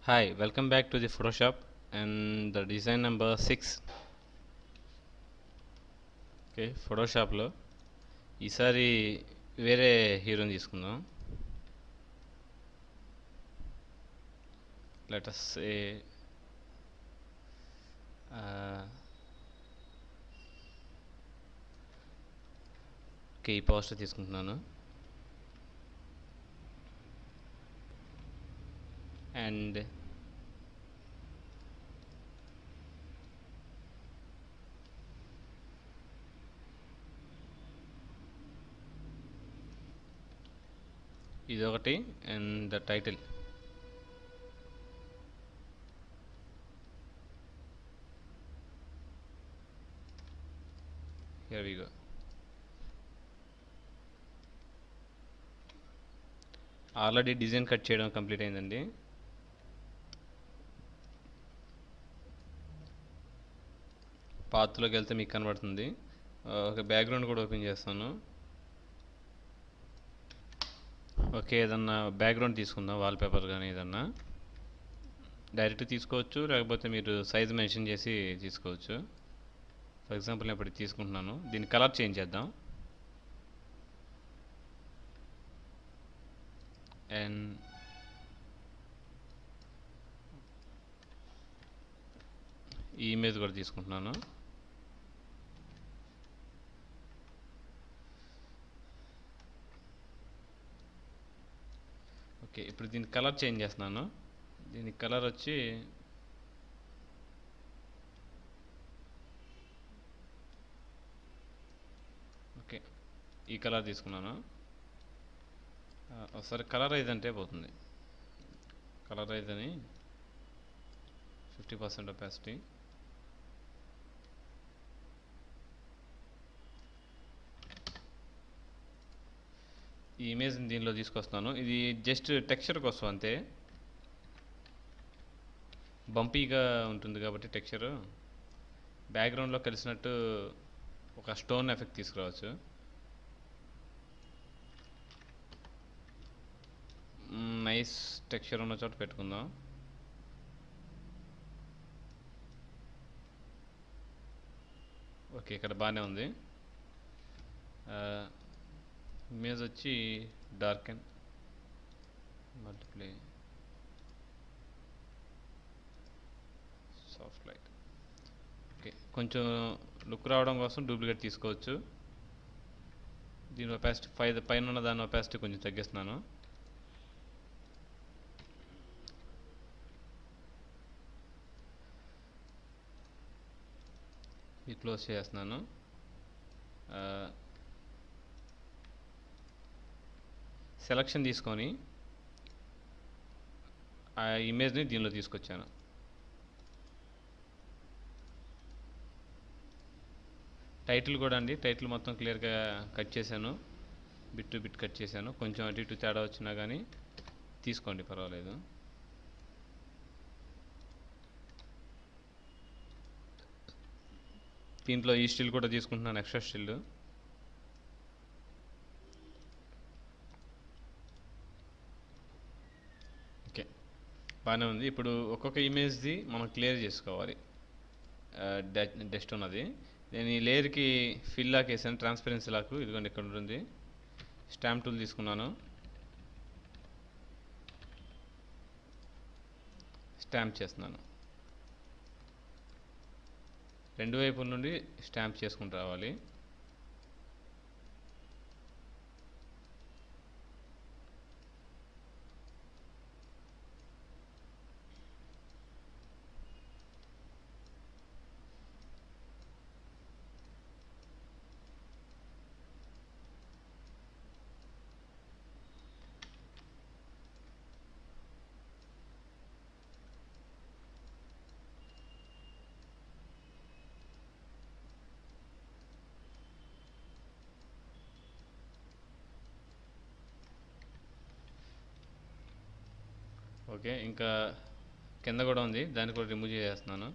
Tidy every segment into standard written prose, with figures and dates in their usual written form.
Hi, welcome back to the Photoshop and the design number 6. Okay ఫోటోషాప్లో ఈసారి వేరే హీరోని తీసుకుందాం. లెటస్ సే ఓకే ఈ పోస్టర్ తీసుకుంటున్నాను అండ్ ఇదొకటి and the title. Here we go. Already design cut చేయడం కంప్లీట్ అయిందండి. పాత్లోకి వెళ్తే మీకు కనబడుతుంది. ఒక బ్యాక్గ్రౌండ్ కూడా ఓపెన్ చేస్తాను. ఓకే ఏదన్నా బ్యాక్గ్రౌండ్ తీసుకుందాం, వాల్పేపర్ కానీ ఏదన్నా డైరెక్ట్ తీసుకోవచ్చు, లేకపోతే మీరు సైజ్ మెన్షన్ చేసి తీసుకోవచ్చు. ఫర్ ఎగ్జాంపుల్ నేను ఇప్పుడు తీసుకుంటున్నాను, దీన్ని కలర్ చేంజ్ చేద్దాం. అండ్ ఈ ఇమేజ్ కూడా తీసుకుంటున్నాను. ఓకే ఇప్పుడు దీని కలర్ చేంజ్ చేస్తున్నాను. దీని కలర్ వచ్చి ఓకే ఈ కలర్ తీసుకున్నాను. ఒకసారి కలరైజ్ అంటే పోతుంది. కలరైజ్ అని 50% ఒపాసిటీ. ఈ ఇమేజ్ని దీనిలో తీసుకొస్తాను. ఇది జస్ట్ టెక్స్చర్ కోసం అంతే, బంపీగా ఉంటుంది కాబట్టి టెక్స్చరు బ్యాక్గ్రౌండ్లో కలిసినట్టు ఒక స్టోన్ ఎఫెక్ట్ తీసుకురావచ్చు. నైస్ టెక్స్చర్ ఉన్న చోట పెట్టుకుందాం. ఓకే ఇక్కడ బాగానే ఉంది. ఇమేజ్ వచ్చి dark and multiply soft light. Okay కొంచెం లుక్ రావడం కోసం డూప్లికేట్ తీసుకోవచ్చు. దీని ఒపాసిటీ పైన ఉన్న దాని ఒపాసిటీ కొంచెం తగ్గిస్తున్నాను. ఇది క్లోజ్ చేస్తున్నాను. సెలక్షన్ తీసుకొని ఆ ఇమేజ్ని దీనిలో తీసుకొచ్చాను. టైటిల్ కూడా అండి, టైటిల్ మొత్తం క్లియర్గా కట్ చేశాను, బిట్ టు బిట్ కట్ చేశాను. కొంచెం అటు ఇటు తేడా వచ్చినా కానీ తీసుకోండి, పర్వాలేదు. దీంట్లో ఈ స్టిల్ కూడా తీసుకుంటున్నాను, ఎక్స్ట్రా స్టిల్. ఓకే బాగానే ఉంది. ఇప్పుడు ఒక్కొక్క ఇమేజ్ది మనం క్లియర్ చేసుకోవాలి. డస్ట్ ఉన్నది. నేను ఈ లేయర్కి ఫిల్ లాక్ వేసాను, ట్రాన్స్పరెన్సీ లాక్. ఇదిగోండి ఇక్కడ ఉంటుంది. స్టాంప్ టూల్ తీసుకున్నాను, స్టాంప్ చేస్తున్నాను. రెండు వైపుల నుండి స్టాంప్ చేసుకుంటూ రావాలి. ఓకే ఇంకా కింద కూడా ఉంది, దాన్ని కూడా రిమూవ్ చేసేస్తున్నాను.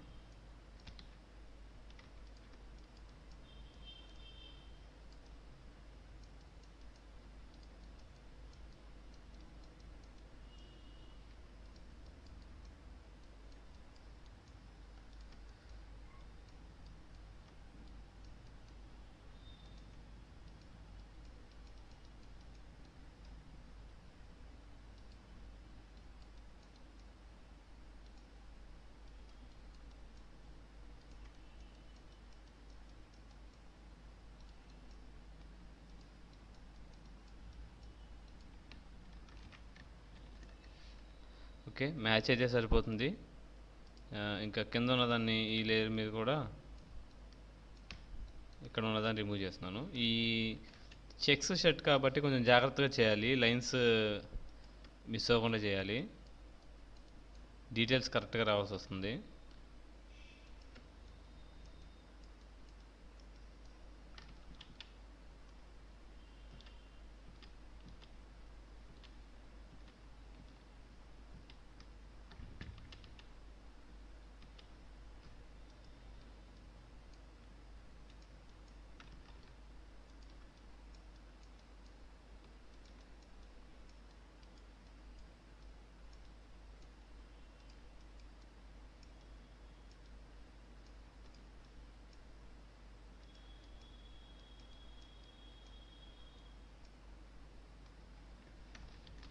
ఓకే, మ్యాచ్ అయితే సరిపోతుంది. ఇంకా కింద ఉన్నదాన్ని ఈ లేయర్ మీద కూడా ఇక్కడ ఉన్నదాన్ని రిమూవ్ చేస్తున్నాను. ఈ చెక్స్ షర్ట్ కాబట్టి కొంచెం జాగ్రత్తగా చేయాలి, లైన్స్ మిస్ అవ్వకుండా చేయాలి, డీటెయిల్స్ కరెక్ట్గా రావాల్సి వస్తుంది.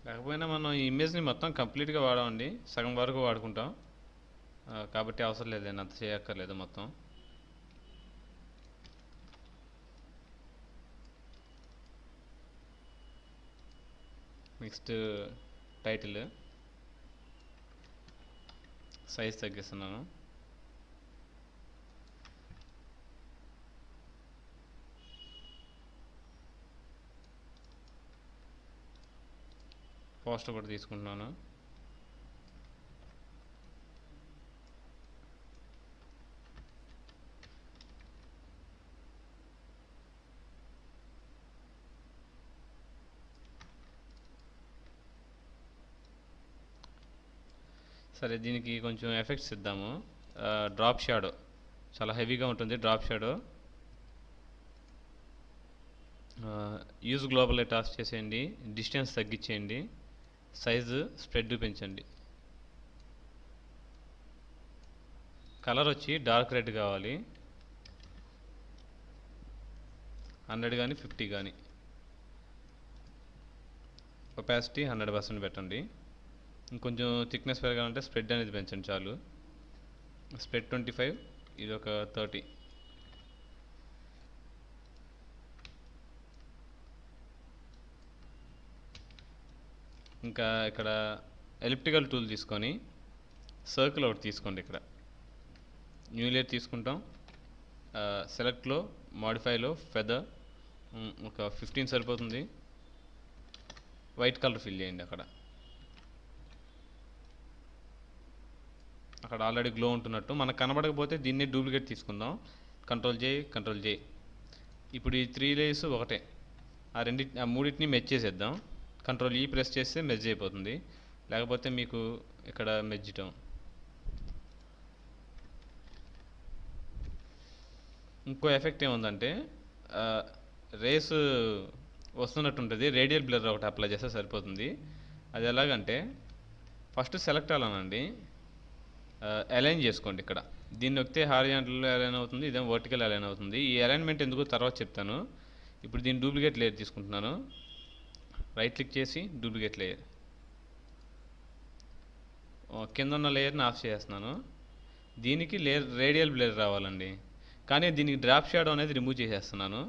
లేకపోయినా మనం ఈ ఇమేజ్ని మొత్తం కంప్లీట్గా వాడామండి, సగం వరకు వాడుకుంటాం. కాబట్టి అవసరం లేదు, నేను అంత చేయక్కర్లేదు మొత్తం. నెక్స్ట్ టైటిల్ సైజ్ తగ్గిస్తున్నాను. పోస్టర్ కూడా తీసుకుంటున్నాను. సరే, దీనికి కొంచెం ఎఫెక్ట్స్ ఇద్దాము. డ్రాప్ షాడో చాలా హెవీగా ఉంటుంది. Drop shadow use global task చేసేయండి, డిస్టెన్స్ తగ్గించేయండి, సైజు స్ప్రెడ్ పెంచండి. కలర్ వచ్చి డార్క్ రెడ్ కావాలి, 100 కానీ 50 కానీ. ఒపాసిటీ 100% పెట్టండి. ఇంకొంచెం థిక్నెస్ పెరగాలంటే స్ప్రెడ్ అనేది పెంచండి చాలు. స్ప్రెడ్ 25, ఇది ఒక 30. ఇంకా ఇక్కడ ఎలిప్టికల్ టూల్ తీసుకొని సర్కిల్ ఒకటి తీసుకోండి. ఇక్కడ న్యూ లేయర్ తీసుకుంటాం. సెలెక్ట్లో మాడిఫైలో ఫెదర్ ఒక 15 సరిపోతుంది. వైట్ కలర్ ఫిల్ చేయండి. అక్కడ ఆల్రెడీ గ్లో ఉంటున్నట్టు మనకు కనబడకపోతే దీన్ని డూప్లికేట్ తీసుకుందాం. కంట్రోల్ జే. ఇప్పుడు ఈ 3 లేయర్స్ ఒకటే, ఆ మూడింటిని మెర్జ్ చేసేద్దాం. కంట్రోల్ ఈ ప్రెస్ చేస్తే మెర్జ్ అయిపోతుంది, లేకపోతే మీకు ఇక్కడ మెర్జ్టం. ఇంకో ఎఫెక్ట్ ఏముందంటే రేస్ వస్తున్నట్టుంటుంది, రేడియల్ బ్లర్ ఒకటి అప్లై చేస్తే సరిపోతుంది. అది ఎలాగంటే ఫస్ట్ సెలెక్ట్ అవ్వాలండి, అలైన్ చేసుకోండి. ఇక్కడ దీన్ని నొక్కితే హారిజాంటల్ అలైన్ అవుతుంది, ఇదేమో వర్టికల్ అలైన్ అవుతుంది. ఈ అలైన్మెంట్ ఎందుకు తర్వాత చెప్తాను. ఇప్పుడు దీన్ని డూప్లికేట్ లేయర్ తీసుకుంటున్నాను. రైట్ క్లిక్ చేసి డూప్లికేట్ లేయర్, కింద ఉన్న లేయర్ని ఆఫ్ చేస్తున్నాను. దీనికి రేడియల్ బ్లర్ రావాలండి, కానీ దీనికి డ్రాప్ షాడో అనేది రిమూవ్ చేసేస్తున్నాను.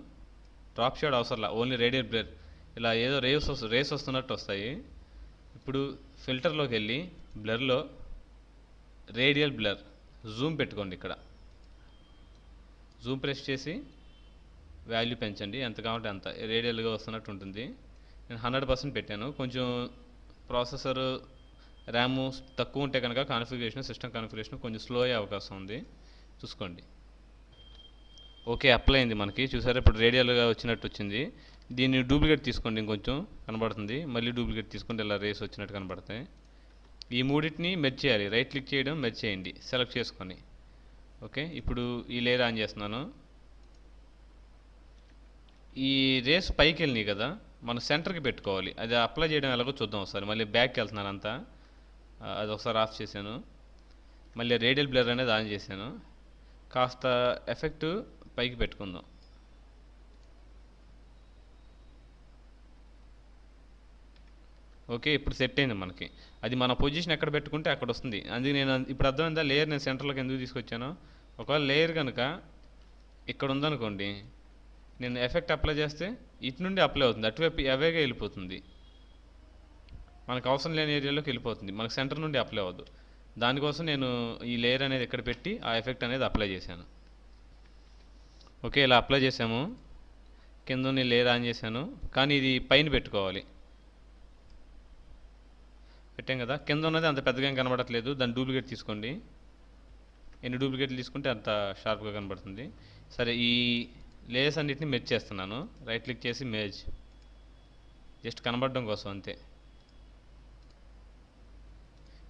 డ్రాప్ షాడో అవసరంలా, ఓన్లీ రేడియల్ బ్లర్. ఇలా ఏదో రేస్ వస్తున్నట్టు వస్తాయి. ఇప్పుడు ఫిల్టర్లోకి వెళ్ళి బ్లర్లో రేడియల్ బ్లర్ జూమ్ పెట్టుకోండి. ఇక్కడ జూమ్ ప్రెస్ చేసి వాల్యూ పెంచండి, ఎంత కావాలంటే అంత రేడియల్గా వస్తున్నట్టు ఉంటుంది. నేను 100% పెట్టాను. కొంచెం ప్రాసెసర్ ర్యామ్ తక్కువ ఉంటే కనుక సిస్టమ్ కాన్ఫిగరేషన్ కొంచెం స్లో అయ్యే అవకాశం ఉంది, చూసుకోండి. ఓకే, అప్లై అయింది మనకి, చూసారా ఇప్పుడు రేడియల్గా వచ్చినట్టు వచ్చింది. దీన్ని డూప్లికేట్ తీసుకోండి, ఇంకొంచెం కనబడుతుంది. మళ్ళీ డూప్లికేట్ తీసుకుంటే ఇలా రేస్ వచ్చినట్టు కనబడతాయి. ఈ మూడింటిని మెర్జ్ చేయాలి, రైట్ క్లిక్ చేయడం, మెర్జ్ చేయండి, సెలెక్ట్ చేసుకొని. ఓకే, ఇప్పుడు ఈ లేయర్ ఆన్ చేస్తున్నాను. ఈ రేస్ పైకి వెళ్ళినాయి కదా, మనం సెంటర్కి పెట్టుకోవాలి. అది అప్లై చేయడం ఎలాగో చూద్దాం ఒకసారి. మళ్ళీ బ్యాక్కి వెళ్తున్నాను అంతా, అది ఒకసారి ఆఫ్ చేశాను. మళ్ళీ రేడియల్ బ్లర్ అనేది ఆన్ చేశాను. కాస్త ఎఫెక్ట్ పైకి పెట్టుకుందాం. ఓకే, ఇప్పుడు సెట్ అయింది మనకి. అది మన పొజిషన్ ఎక్కడ పెట్టుకుంటే అక్కడ వస్తుంది. అందుకే నేను ఇప్పుడు అర్థమైందా లేయర్ నేను సెంటర్లోకి ఎందుకు తీసుకొచ్చాను. ఒకవేళ లేయర్ కనుక ఇక్కడ ఉందనుకోండి, నేను ఎఫెక్ట్ అప్లై చేస్తే ఇటు నుండి అప్లై అవుతుంది, అటువైపు అవేగా వెళ్ళిపోతుంది. మనకు అవసరం లేని ఏరియాలోకి వెళ్ళిపోతుంది, మనకు సెంటర్ నుండి అప్లై అవ్వద్దు. దానికోసం నేను ఈ లేయర్ అనేది ఇక్కడ పెట్టి ఆ ఎఫెక్ట్ అనేది అప్లై చేశాను. ఓకే, ఇలా అప్లై చేసాము. కింద ఉన్న లేయర్ ఆన్ చేశాను, కానీ ఇది పైన పెట్టుకోవాలి. పెట్టాం కదా, కింద ఉన్నది అంత పెద్దగా ఏం కనబడట్లేదు. దాన్ని డూప్లికేట్ తీసుకోండి. ఎన్ని డూప్లికేట్లు తీసుకుంటే అంత షార్ప్గా కనబడుతుంది. సరే, ఈ లేయర్స్ అన్నిటిని మెర్జ్ చేస్తున్నాను. రైట్ క్లిక్ చేసి మెర్జ్, జస్ట్ కనబడడం కోసం అంతే.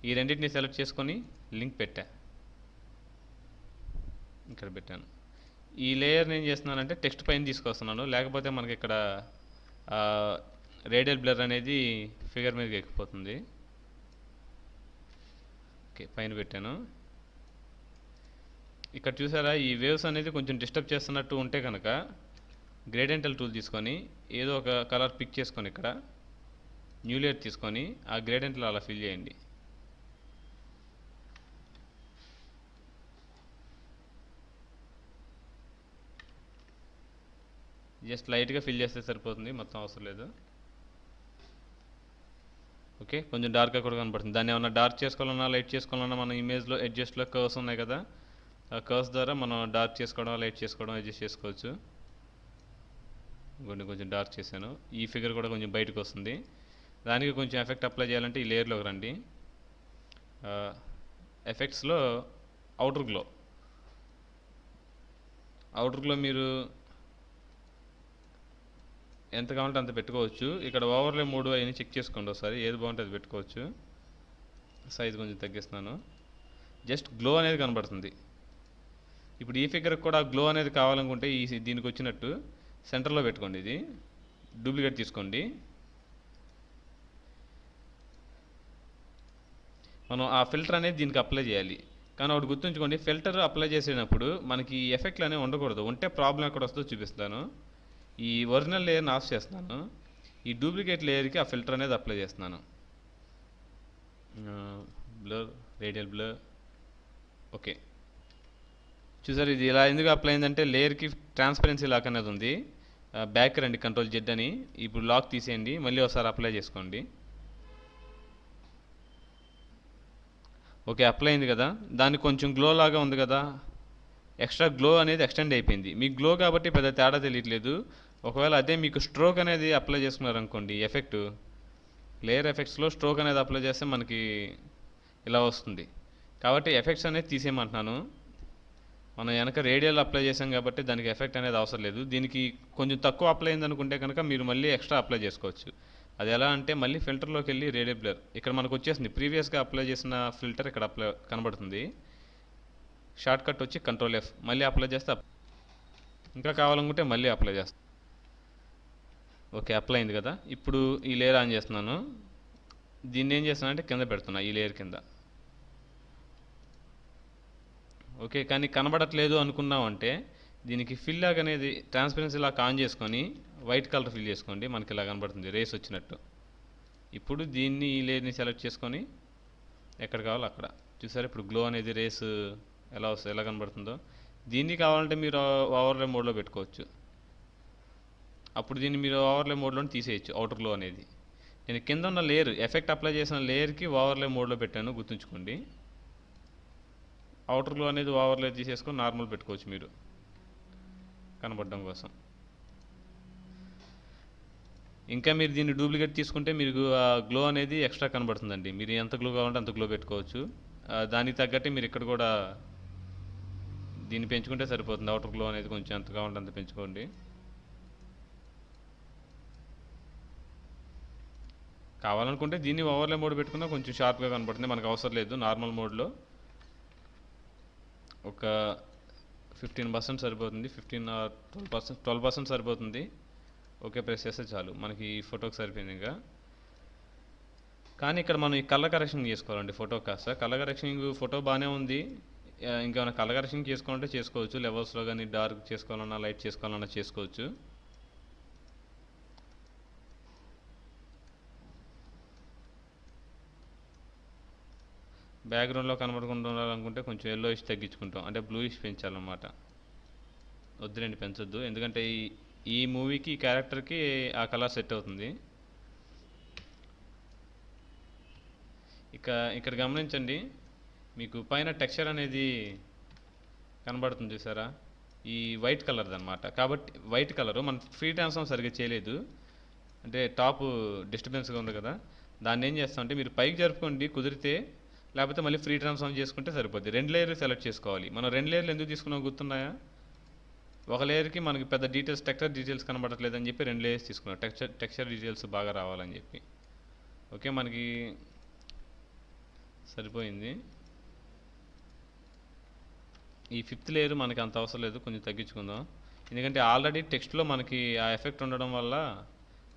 ఈ రెండింటిని సెలెక్ట్ చేసుకొని లింక్ పెట్టా, ఇక్కడ పెట్టాను. ఈ లేయర్ని ఏం చేస్తున్నానంటే టెక్స్ట్ పైన తీసుకొస్తున్నాను, లేకపోతే మనకి ఇక్కడ రేడియల్ బ్లర్ అనేది ఫిగర్ మీదకి ఎక్కిపోతుంది. ఓకే, పైన పెట్టాను. ఇక్కడ చూసారా, ఈ వేవ్స్ అనేది కొంచెం డిస్టర్బ్ చేస్తున్నట్టు ఉంటే కనుక గ్రేడియంటల్ టూల్ తీసుకొని ఏదో ఒక కలర్ పిక్ చేసుకొని ఇక్కడ న్యూ లేయర్ తీసుకొని ఆ గ్రేడియంట్లో అలా ఫిల్ చేయండి. జస్ట్ లైట్గా ఫిల్ చేస్తే సరిపోతుంది, మొత్తం అవసరం లేదు. ఓకే, కొంచెం డార్క్గా కూడా కనబడుతుంది. దాన్ని ఏమన్నా డార్క్ చేసుకోవాలన్నా లైట్ చేసుకోవాలన్నా మన ఇమేజ్లో అడ్జస్ట్లో కర్వ్స్ ఉన్నాయి కదా, ఆ కర్వ్స్ ద్వారా మనం డార్క్ చేసుకోవడం లైట్ చేసుకోవడం అడ్జస్ట్ చేసుకోవచ్చు. కొంచెం డార్క్ చేశాను. ఈ ఫిగర్ కూడా కొంచెం బయటకు వస్తుంది. దానికి కొంచెం ఎఫెక్ట్ అప్లై చేయాలంటే ఈ లేయర్లోకి రండి. ఎఫెక్ట్స్లో అవుటర్ గ్లో మీరు ఎంత కావాలంటే అంత పెట్టుకోవచ్చు. ఇక్కడ ఓవర్లే 3 అవన్నీ చెక్ చేసుకోండి ఒకసారి, ఏది బాగుంటే అది పెట్టుకోవచ్చు. సైజ్ కొంచెం తగ్గిస్తున్నాను. జస్ట్ గ్లో అనేది కనబడుతుంది. ఇప్పుడు ఈ ఫిగర్కి కూడా గ్లో అనేది కావాలనుకుంటే దీనికి వచ్చినట్టు సెంటర్లో పెట్టుకోండి. ఇది డూప్లికేట్ తీసుకోండి. మనం ఆ ఫిల్టర్ అనేది దీనికి అప్లై చేయాలి. కానీ ఒకటి గుర్తుంచుకోండి, ఫిల్టర్ అప్లై చేసేటప్పుడు మనకి ఈ ఎఫెక్ట్లు అనేవి ఉండకూడదు. ఉంటే ప్రాబ్లం ఎక్కడ వస్తుందో చూపిస్తాను. ఈ ఒరిజినల్ లేయర్ని ఆఫ్ చేస్తున్నాను. ఈ డూప్లికేట్ లేయర్కి ఆ ఫిల్టర్ అనేది అప్లై చేస్తున్నాను. Blur, radial blur. ఓకే, చూసారు ఇది ఇలా ఎందుకు అప్లై అయిందంటే లేయర్కి ట్రాన్స్పరెన్సీ లాక్ అనేది ఉంది. బ్యాక్ రండి, Ctrl+Z అని. ఇప్పుడు లాక్ తీసేయండి, మళ్ళీ ఒకసారి అప్లై చేసుకోండి. ఓకే, అప్లై అయింది కదా, దానికి కొంచెం గ్లో లాగా ఉంది కదా, ఎక్స్ట్రా గ్లో అనేది ఎక్స్టెండ్ అయిపోయింది. మీకు గ్లో కాబట్టి పెద్ద తేడా తెలియట్లేదు. ఒకవేళ అదే మీకు స్ట్రోక్ అనేది అప్లై చేసుకున్నారనుకోండి, ఎఫెక్ట్ లేయర్ ఎఫెక్ట్స్లో స్ట్రోక్ అనేది అప్లై చేస్తే మనకి ఇలా వస్తుంది. కాబట్టి ఎఫెక్ట్స్ అనేది తీసేయమంటున్నాను. మనం వెనక రేడియల్ అప్లై చేసాం కాబట్టి దానికి ఎఫెక్ట్ అనేది అవసరం లేదు. దీనికి కొంచెం తక్కువ అప్లై అయింది అనుకుంటే కనుక మీరు మళ్ళీ ఎక్స్ట్రా అప్లై చేసుకోవచ్చు. అది ఎలా అంటే మళ్ళీ ఫిల్టర్లోకి వెళ్ళి రేడియల్ బ్లర్ ఇక్కడ మనకు వచ్చేసింది. ప్రీవియస్గా అప్లై చేసిన ఫిల్టర్ ఇక్కడ అప్లై కనబడుతుంది. షార్ట్ కట్ వచ్చి Ctrl+F, మళ్ళీ అప్లై చేస్తే ఇంకా కావాలనుకుంటే మళ్ళీ అప్లై చేస్తాను. ఓకే, అప్లై అయింది కదా. ఇప్పుడు ఈ లేయర్ ఆన్ చేస్తున్నాను. దీన్ని ఏం చేస్తున్నా అంటే కింద పెడుతున్నా, ఈ లేయర్ కింద. ఓకే, కానీ కనబడట్లేదు అనుకున్నామంటే దీనికి ఫిల్ లాగ్ అనేది ట్రాన్స్పరెన్సీ లాక్ ఆన్ చేసుకొని వైట్ కలర్ ఫిల్ చేసుకోండి. మనకి ఇలా కనబడుతుంది, రేస్ వచ్చినట్టు. ఇప్పుడు దీన్ని ఈ లేయర్ని సెలెక్ట్ చేసుకొని ఎక్కడ కావాలో అక్కడ. చూసారు ఇప్పుడు గ్లో అనేది రేస్ ఎలా కనబడుతుందో. దీన్ని కావాలంటే మీరు ఓవర్లే మోడ్లో పెట్టుకోవచ్చు. అప్పుడు దీన్ని మీరు ఓవర్లే మోడ్లో తీసేయచ్చు, అవుటర్ గ్లో అనేది. నేను కింద ఉన్న లేయర్ ఎఫెక్ట్ అప్లై చేసిన లేయర్కి ఓవర్లే మోడ్లో పెట్టాను, గుర్తుంచుకోండి. అవుటర్ గ్లో అనేది ఓవర్లే తీసేసుకొని నార్మల్ పెట్టుకోవచ్చు మీరు కనబడడం కోసం. ఇంకా మీరు దీన్ని డూప్లికేట్ తీసుకుంటే మీకు ఆ గ్లో అనేది ఎక్స్ట్రా కనబడుతుందండి. మీరు ఎంత గ్లో కావాలంటే అంత గ్లో పెట్టుకోవచ్చు. దానికి తగ్గట్టే మీరు ఇక్కడ కూడా దీన్ని పెంచుకుంటే సరిపోతుంది. అవుటర్ గ్లో అనేది కొంచెం ఎంత కావాలంటే అంత పెంచుకోండి. కావాలనుకుంటే దీన్ని ఓవర్లే మోడ్ పెట్టుకున్నా కొంచెం షార్ప్గా కనబడుతుంది. మనకు అవసరం లేదు, నార్మల్ మోడ్లో ఒక 15% సరిపోతుంది. 15 or 12% సరిపోతుంది. ఓకే ప్రెస్ చేస్తే చాలు, మనకి ఈ ఫోటోకి సరిపోయింది. ఇంకా కానీ ఇక్కడ మనం ఈ కలర్ కరెక్షన్ చేసుకోవాలండి. ఫోటో కాస్త కలర్ కరెక్షనింగ్ ఫోటో బాగానే ఉంది. ఇంకా మనం కలర్ కరెక్షన్ చేసుకోవాలంటే చేసుకోవచ్చు. లెవెల్స్లో కానీ డార్క్ చేసుకోవాలన్నా లైట్ చేసుకోవాలన్నా చేసుకోవచ్చు. బ్యాక్గ్రౌండ్లో కనబడకుండా ఉండాలనుకుంటే కొంచెం ఎల్లోయిష్ తగ్గించుకుంటాం, అంటే బ్లూయిష్ పెంచాలన్నమాట. వద్దులేండి, పెంచొద్దు, ఎందుకంటే ఈ మూవీకి ఈ క్యారెక్టర్కి ఆ కలర్ సెట్ అవుతుంది. ఇక ఇక్కడ గమనించండి, మీకు పైన టెక్స్చర్ అనేది కనబడుతుంది చూసారా, ఈ వైట్ కలర్ది అనమాట. కాబట్టి వైట్ కలరు మనం ఫ్రీ ట్రాన్స్ఫార్మ్ సరిగ్గా చేయలేదు, అంటే టాప్ డిస్టర్బెన్స్గా ఉంది కదా, దాన్ని ఏం చేస్తామంటే మీరు పైకి జరుపుకోండి కుదిరితే, లేకపోతే మళ్ళీ ఫ్రీ ట్రాన్స్ఫార్మ్ చేసుకుంటే సరిపోద్ది. 2 లేయర్లు సెలెక్ట్ చేసుకోవాలి. మనం 2 లేయర్లు ఎందుకు తీసుకున్నాం గుర్తున్నాయా? ఒక లేయర్కి మనకి పెద్ద డీటెయిల్స్, టెక్స్చర్ డీటెయిల్స్ కనబడట్లేదు అని చెప్పి 2 లేయర్స్ తీసుకున్నాం, టెక్స్చర్ డీటెయిల్స్ బాగా రావాలని చెప్పి. ఓకే, మనకి సరిపోయింది. ఈ 5th లేయర్ మనకి అంత అవసరం లేదు, కొంచెం తగ్గించుకుందాం. ఎందుకంటే ఆల్రెడీ టెక్స్ట్లో మనకి ఆ ఎఫెక్ట్ ఉండడం వల్ల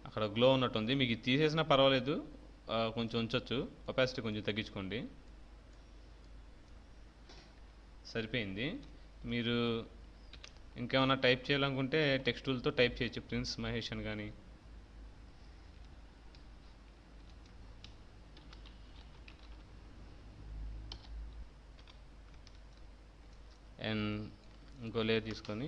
అక్కడ గ్లో ఉన్నట్టుంది. మీకు ఇది తీసేసినా పర్వాలేదు, కొంచెం ఉంచొచ్చు. ఒపాసిటీ కొంచెం తగ్గించుకోండి. సరిపోయింది. మీరు ఇంకేమైనా టైప్ చేయాలనుకుంటే టెక్స్ట్ టూల్తో టైప్ చేయొచ్చు, ప్రిన్స్ మహేష్ అని కానీ. అండ్ ఇంకో లేయర్ తీసుకొని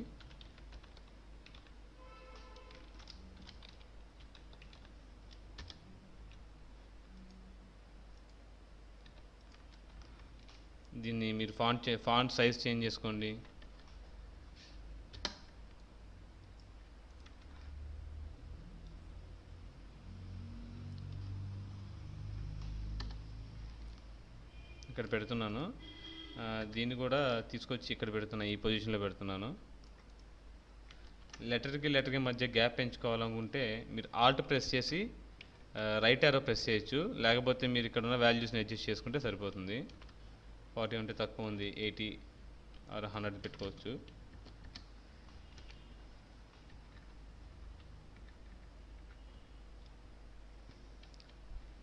దీన్ని మీరు ఫాంట్ సైజ్ చేంజ్ చేసుకోండి. ఇక్కడ పెడుతున్నాను, దీన్ని కూడా తీసుకొచ్చి ఇక్కడ పెడుతున్నాను, ఈ పొజిషన్లో పెడుతున్నాను. లెటర్కి మధ్య గ్యాప్ పెంచుకోవాలనుకుంటే మీరు ఆల్ట్ ప్రెస్ చేసి రైట్ యారో ప్రెస్ చేయొచ్చు, లేకపోతే మీరు ఇక్కడ ఉన్న వాల్యూస్ని అడ్జస్ట్ చేసుకుంటే సరిపోతుంది. 40 ఉంటే తక్కువ ఉంది, 80 ఆర్ 100 పెట్టుకోవచ్చు.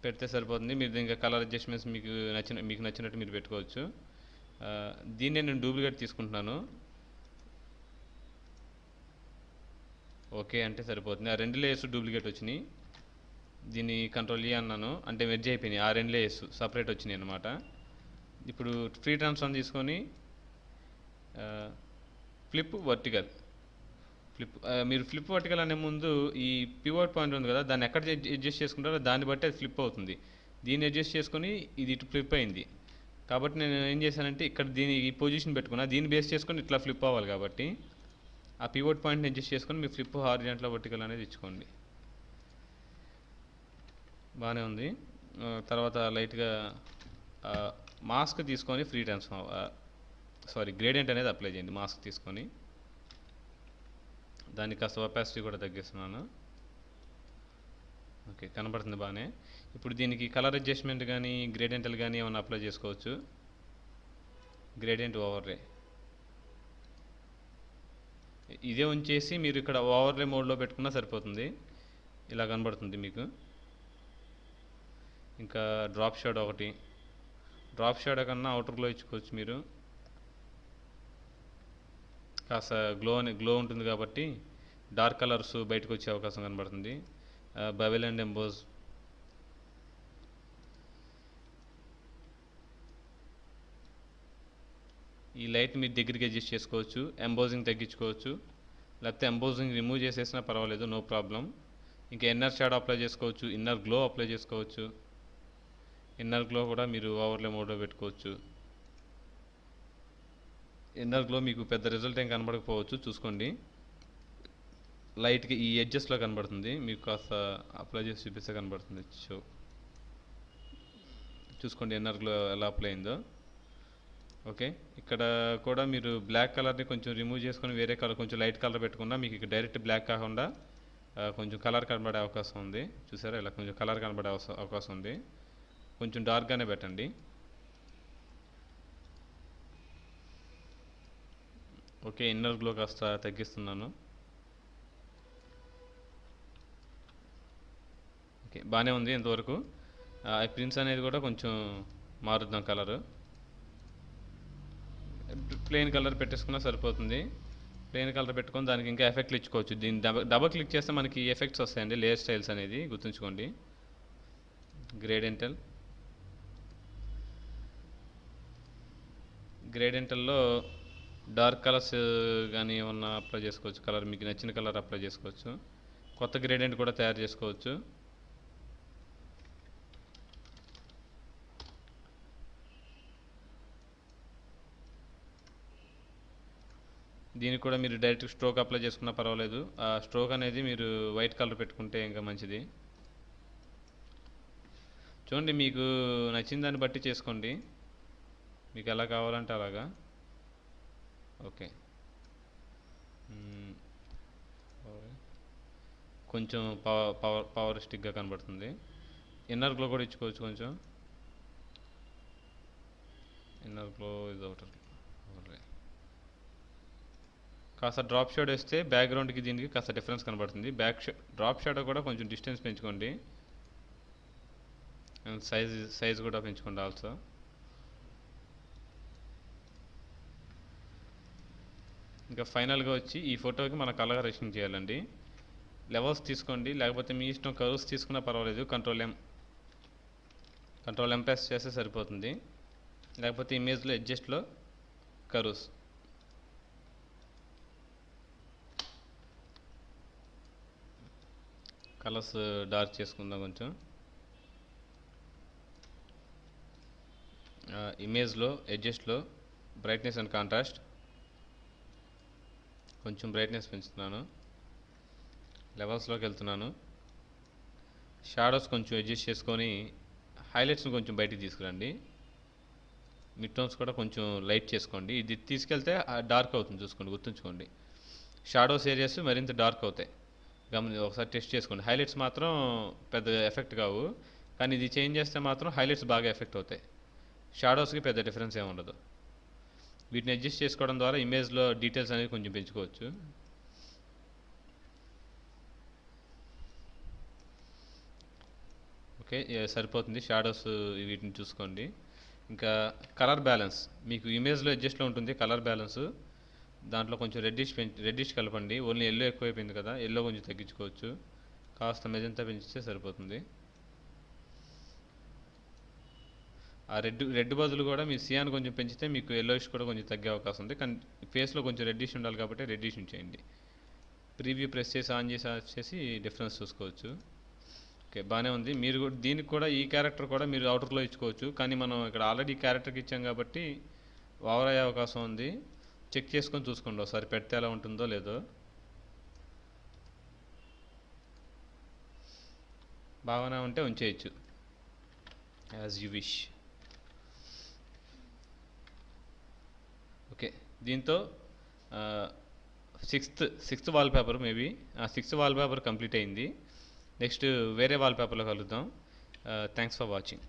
పెడితే సరిపోతుంది. మీరు ఇంకా కలర్ అడ్జస్ట్మెంట్స్ మీకు నచ్చినట్టు మీరు పెట్టుకోవచ్చు. దీన్నే నేను డూప్లికేట్ తీసుకుంటున్నాను. ఓకే అంటే సరిపోతుంది. ఆ 2 లేయర్స్ డూప్లికేట్ వచ్చినాయి. దీన్ని కంట్రోల్ అన్నాను అంటే మెర్జ్ అయిపోయినాయి, ఆ 2 లేయర్స్ సపరేట్ వచ్చినాయి అనమాట. ఇప్పుడు ఫ్రీ ట్రాన్స్ఫార్మ్ తీసుకొని ఫ్లిప్ వర్టికల్, మీరు ఫ్లిప్ వర్టికల్ అనే ముందు ఈ పివట్ పాయింట్ ఉంది కదా, దాన్ని ఎక్కడ అడ్జస్ట్ చేసుకుంటారో దాన్ని బట్టి అది ఫ్లిప్ అవుతుంది. దీన్ని అడ్జస్ట్ చేసుకొని ఇది ఇటు ఫ్లిప్ అయింది కాబట్టి నేను ఏం చేశానంటే ఇక్కడ ఈ పొజిషన్ పెట్టుకున్నా, దీన్ని బేస్ చేసుకొని ఇట్లా ఫ్లిప్ అవ్వాలి కాబట్టి ఆ పివట్ పాయింట్ని అడ్జస్ట్ చేసుకొని మీ ఫ్లిప్ హారిజాంటల్ వర్టికల్ అనేది ఇచ్చుకోండి. బాగానే ఉంది. తర్వాత లైట్గా మాస్క్ తీసుకొని ఫ్రీ ట్రాన్స్ఫార్మ్ గ్రేడియంట్ అనేది అప్లై చేయండి. మాస్క్ తీసుకొని దాన్ని కాస్త ఒపాసిటీ కూడా తగ్గిస్తున్నాను. ఓకే, కనబడుతుంది బాగానే. ఇప్పుడు దీనికి కలర్ అడ్జస్ట్మెంట్ కానీ గ్రేడియంటల్ కానీ ఏమైనా అప్లై చేసుకోవచ్చు. గ్రేడియంట్ ఓవర్లే ఇదే ఉంచేసి మీరు ఇక్కడ ఓవర్లే మోడ్లో పెట్టుకున్నా సరిపోతుంది, ఇలా కనబడుతుంది మీకు. ఇంకా డ్రాప్ షాడో ఒకటి, డ్రాప్ షాడో కన్నా అవుటర్ గ్లో ఇచ్చుకోవచ్చు మీరు. కాస్త గ్లో ఉంటుంది కాబట్టి డార్క్ కలర్స్ బయటకు వచ్చే అవకాశం కనబడుతుంది. బబెల్ అండ్ ఎంబోజ్, ఈ లైట్ మీరు దగ్గరికి అడ్జస్ట్ చేసుకోవచ్చు, ఎంబోజింగ్ తగ్గించుకోవచ్చు, లేకపోతే ఎంబోజింగ్ రిమూవ్ చేసేసినా పర్వాలేదు, నో ప్రాబ్లం. ఇంకా ఇన్నర్ షాడో అప్లై చేసుకోవచ్చు, ఇన్నర్ గ్లో అప్లై చేసుకోవచ్చు. ఇన్నర్ గ్లో కూడా మీరు ఓవర్లే మోడ్లో పెట్టుకోవచ్చు. ఇన్నర్ గ్లో మీకు పెద్ద రిజల్ట్ ఏం కనబడకపోవచ్చు, చూసుకోండి. లైట్గా ఈ ఎడ్జెస్లో కనబడుతుంది, మీకు కాస్త అప్లై చేసి చూపిస్తే కనబడుతుంది. చూసుకోండి ఇన్నర్ గ్లో ఎలా అప్లై అయిందో. ఓకే, ఇక్కడ కూడా మీరు బ్లాక్ కలర్ని కొంచెం రిమూవ్ చేసుకొని వేరే కలర్ కొంచెం లైట్ కలర్ పెట్టుకున్నా మీకు ఇక్కడ డైరెక్ట్ బ్లాక్ కాకుండా కొంచెం కలర్ కనబడే అవకాశం ఉంది. చూసారా, ఇలా కొంచెం కలర్ కనబడే అవకాశం ఉంది. కొంచెం డార్క్గానే పెట్టండి. ఓకే, ఇన్నర్ గ్లో కాస్త తగ్గిస్తున్నాను. ఓకే, బాగానే ఉంది ఇంతవరకు. ప్రింట్స్ అనేది కూడా కొంచెం మారుద్దాం కలరు. ప్లెయిన్ కలర్ పెట్టేసుకున్నా సరిపోతుంది. ప్లెయిన్ కలర్ పెట్టుకొని దానికి ఇంకా ఎఫెక్ట్లు ఇచ్చుకోవచ్చు. దీన్ని డబల్ క్లిక్ చేస్తే మనకి ఎఫెక్ట్స్ వస్తాయండి, లేయర్ స్టైల్స్ అనేది గుర్తుంచుకోండి. గ్రేడెంటల్లో డార్క్ కలర్స్ కానీ ఏమన్నా అప్లై చేసుకోవచ్చు, కలర్ మీకు నచ్చిన కలర్ అప్లై చేసుకోవచ్చు. కొత్త గ్రేడియంట్ కూడా తయారు చేసుకోవచ్చు. దీనికి కూడా మీరు డైరెక్ట్ స్ట్రోక్ అప్లై చేసుకున్నా పర్వాలేదు. ఆ స్ట్రోక్ అనేది మీరు వైట్ కలర్ పెట్టుకుంటే ఇంకా మంచిది. చూడండి, మీకు నచ్చిన దాన్ని బట్టి చేసుకోండి, మీకు ఎలా కావాలంటే అలాగా. ఓకే. మ్మ్. కొంచెం పవర్ స్టిక్గా కనబడుతుంది. ఇన్నర్ గ్లో కూడా ఇచ్చుకోవచ్చు కొంచెం. ఇన్నర్ గ్లో ఇది అవుటర్ కాస్త డ్రాప్ షాడో వేస్తే బ్యాక్గ్రౌండ్కి దీనికి కాస్త డిఫరెన్స్ కనబడుతుంది. డ్రాప్ షాడో కూడా కొంచెం డిస్టెన్స్ పెంచుకోండి, అండ్ సైజ్ కూడా పెంచుకోండి ఆల్సో. ఇంకా ఫైనల్గా వచ్చి ఈ ఫోటోకి మన కలర్ కరెక్షన్ చేయాలండి. లెవెల్స్ తీసుకోండి, లేకపోతే మీ ఇష్టం కర్వ్స్ తీసుకున్నా పర్వాలేదు. కంట్రోల్ ఎం ప్రెస్ చేస్తే సరిపోతుంది, లేకపోతే ఇమేజ్లో అడ్జస్ట్లో కర్వ్స్. కలర్స్ డార్క్ చేసుకుందాం కొంచెం. ఇమేజ్లో అడ్జస్ట్లో బ్రైట్నెస్ అండ్ కాంట్రాస్ట్ కొంచెం బ్రైట్నెస్ పెంచుతున్నాను. లెవెల్స్లోకి వెళ్తున్నాను. షాడోస్ కొంచెం అడ్జస్ట్ చేసుకొని హైలైట్స్ని కొంచెం బయటికి తీసుకురండి. మిడ్ టోన్స్ కూడా కొంచెం లైట్ చేసుకోండి. ఇది తీసుకెళ్తే డార్క్ అవుతుంది, చూసుకోండి, గుర్తుంచుకోండి. షాడోస్ ఏరియాస్ మరింత డార్క్ అవుతాయి, ఒకసారి టెస్ట్ చేసుకోండి. హైలైట్స్ మాత్రం పెద్ద ఎఫెక్ట్ కావు, కానీ ఇది చేంజ్ చేస్తే మాత్రం హైలైట్స్ బాగా ఎఫెక్ట్ అవుతాయి. షాడోస్కి పెద్ద డిఫరెన్స్ ఏమి ఉండదు. వీటిని అడ్జస్ట్ చేసుకోవడం ద్వారా ఇమేజ్లో డీటెయిల్స్ అనేది కొంచెం పెంచుకోవచ్చు. ఓకే, సరిపోతుంది. షాడోస్ వీటిని చూసుకోండి. ఇంకా కలర్ బ్యాలెన్స్ మీకు ఇమేజ్లో అడ్జస్ట్లో ఉంటుంది. కలర్ బ్యాలెన్స్ దాంట్లో కొంచెం రెడ్డిష్ కలపండి. ఓన్లీ ఎల్లో ఎక్కువైపోయింది కదా, ఎల్లో కొంచెం తగ్గించుకోవచ్చు. కాస్త మెజంతా పెంచితే సరిపోతుంది. ఆ రెడ్ బదులు కూడా మీ సియాన్ కొంచెం పెంచితే మీకు ఎల్లోయిష్ కూడా కొంచెం తగ్గే అవకాశం ఉంది. కానీ ఫేస్లో కొంచెం రెడ్డిష్ ఉండాలి కాబట్టి రెడ్డిష్ ఉంచేయండి. ప్రీవ్యూ ప్రెస్ చేసి ఆన్ చేసి డిఫరెన్స్ చూసుకోవచ్చు. ఓకే, బాగానే ఉంది. మీరు దీనికి కూడా ఈ క్యారెక్టర్ కూడా మీరు అవుటర్లో ఇచ్చుకోవచ్చు, కానీ మనం ఇక్కడ ఆల్రెడీ క్యారెక్టర్కి ఇచ్చాం కాబట్టి ఓవర్ అయ్యే అవకాశం ఉంది. చెక్ చేసుకొని చూసుకోండి ఒకసారి, పెడితే ఎలా ఉంటుందో లేదో. బాగానే ఉంటే ఉంచేయచ్చు, యాజ్ యూ విష్. ఓకే, దీంతో sixth wallpaper maybe sixth wallpaper complete అయింది. నెక్స్ట్ వేరే వాల్పేపర్లో కలుద్దాం. Thanks for watching.